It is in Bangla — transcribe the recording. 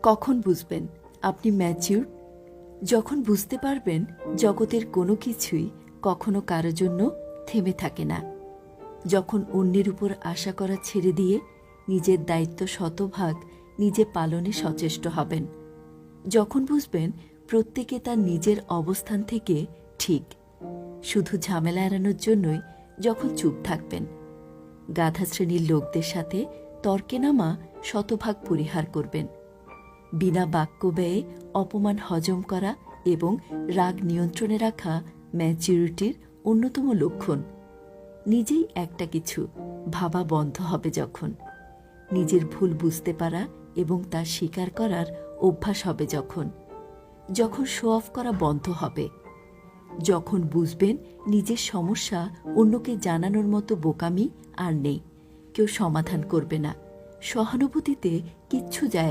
কখন বুঝবেন আপনি ম্যাচিউর? যখন বুঝতে পারবেন জগতের কোনো কিছুই কখনো কারো জন্য থেমে থাকে না। যখন অন্যের উপর আশা করা ছেড়ে দিয়ে নিজের দায়িত্ব শতভাগ নিজে পালনে সচেষ্ট হবেন। যখন বুঝবেন প্রত্যেকে তার নিজের অবস্থান থেকে ঠিক, শুধু ঝামেলা এড়ানোর জন্যই যখন চুপ থাকবেন। গাধা শ্রেণীর লোকদের সাথে তর্কে নামা শতভাগ পরিহার করবেন। বিনা বাক্য ব্যয়ে অপমান হজম করা এবং রাগ নিয়ন্ত্রণে রাখা ম্যাচিউরিটির অন্যতম লক্ষণ। নিজেই একটা কিছু ভাবা বন্ধ হবে যখন, নিজের ভুল বুঝতে পারা এবং তা স্বীকার করার অভ্যাস হবে যখন শো অফ করা বন্ধ হবে, যখন বুঝবেন নিজের সমস্যা অন্যকে জানানোর মতো বোকামি আর নেই, কেউ সমাধান করবে না, সহানুভূতিতে কিচ্ছু যায়